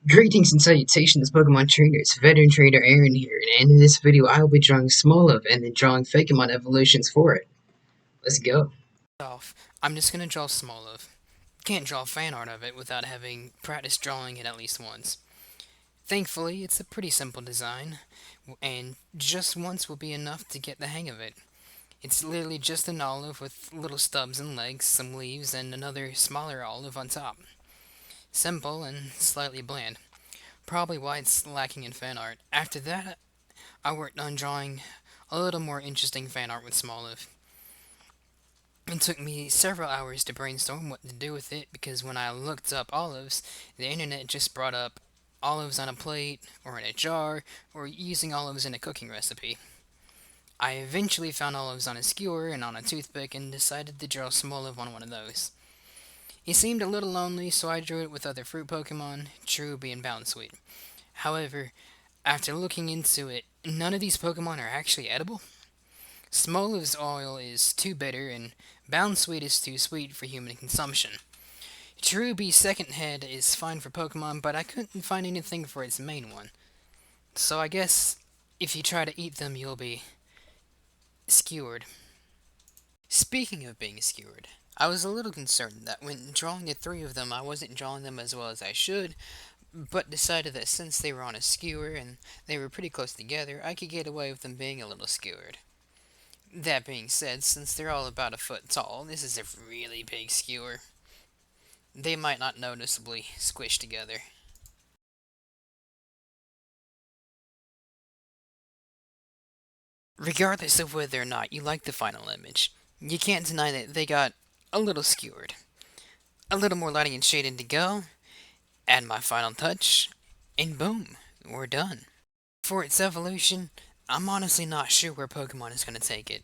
Greetings and salutations, Pokemon trainers. Veteran trainer Aaron here, and in this video I will be drawing Smoliv and then drawing Fakemon evolutions for it. Let's go. Off, I'm just gonna draw Smoliv. Can't draw fan art of it without having practiced drawing it at least once. Thankfully, it's a pretty simple design, and just once will be enough to get the hang of it. It's literally just an olive with little stubs and legs, some leaves, and another smaller olive on top. Simple and slightly bland. Probably why it's lacking in fan art. After that, I worked on drawing a little more interesting fan art with Smoliv. It took me several hours to brainstorm what to do with it because when I looked up olives, the internet just brought up olives on a plate, or in a jar, or using olives in a cooking recipe. I eventually found olives on a skewer and on a toothpick and decided to draw a Smoliv on one of those. He seemed a little lonely, so I drew it with other fruit Pokemon, Cherubi and Bounsweet. However, after looking into it, none of these Pokemon are actually edible. Smoliv's oil is too bitter, and Bounsweet is too sweet for human consumption. Cherubi's second head is fine for Pokemon, but I couldn't find anything for its main one. So I guess if you try to eat them, you'll be skewered. Speaking of being skewered, I was a little concerned that when drawing the three of them, I wasn't drawing them as well as I should, but decided that since they were on a skewer and they were pretty close together, I could get away with them being a little skewered. That being said, since they're all about a foot tall, this is a really big skewer. They might not noticeably squish together. Regardless of whether or not you like the final image, you can't deny that they got a little skewered. A little more lighting and shading to go, add my final touch, and boom, we're done. For its evolution, I'm honestly not sure where Pokemon is going to take it.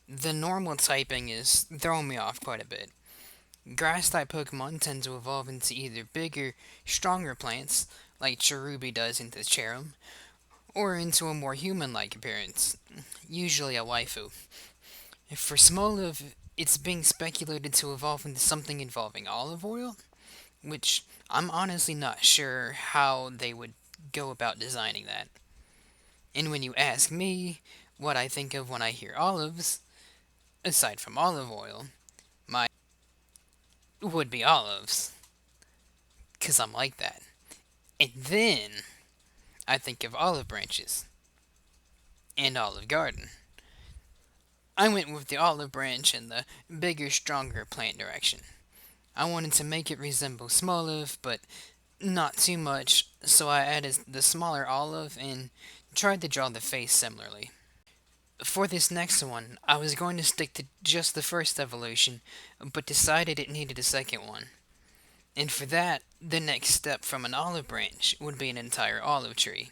The normal typing is throwing me off quite a bit. Grass-type Pokemon tend to evolve into either bigger, stronger plants, like Cherubi does into Cherum, or into a more human-like appearance, usually a waifu. For Smoliv, it's being speculated to evolve into something involving olive oil, which I'm honestly not sure how they would go about designing that. And when you ask me what I think of when I hear olives, aside from olive oil, my would be olives, 'cause I'm like that. And then I think of olive branches and Olive Garden. I went with the olive branch and the bigger, stronger plant direction. I wanted to make it resemble Smoliv, but not too much, so I added the smaller olive and tried to draw the face similarly. For this next one, I was going to stick to just the first evolution, but decided it needed a second one. And for that, the next step from an olive branch would be an entire olive tree.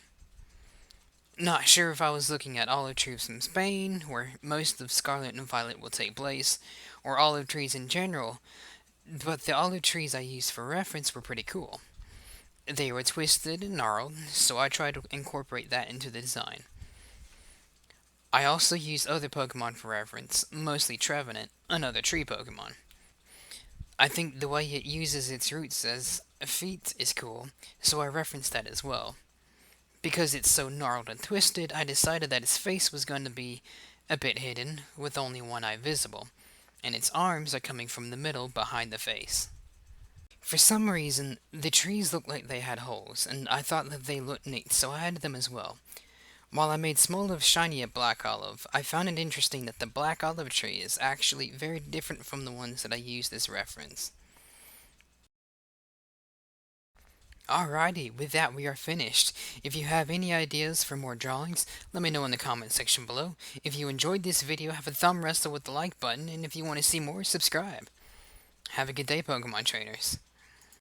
Not sure if I was looking at olive trees from Spain, where most of Scarlet and Violet will take place, or olive trees in general, but the olive trees I used for reference were pretty cool. They were twisted and gnarled, so I tried to incorporate that into the design. I also used other Pokemon for reference, mostly Trevenant, another tree Pokemon. I think the way it uses its roots as feet is cool, so I referenced that as well. Because it's so gnarled and twisted, I decided that its face was going to be a bit hidden, with only one eye visible, and its arms are coming from the middle behind the face. For some reason, the trees looked like they had holes, and I thought that they looked neat, so I added them as well. While I made Smoliv shiny at black olive, I found it interesting that the black olive tree is actually very different from the ones that I used as reference. Alrighty, with that we are finished. If you have any ideas for more drawings, let me know in the comment section below. If you enjoyed this video, have a thumb wrestle with the like button, and if you want to see more, subscribe. Have a good day, Pokemon trainers.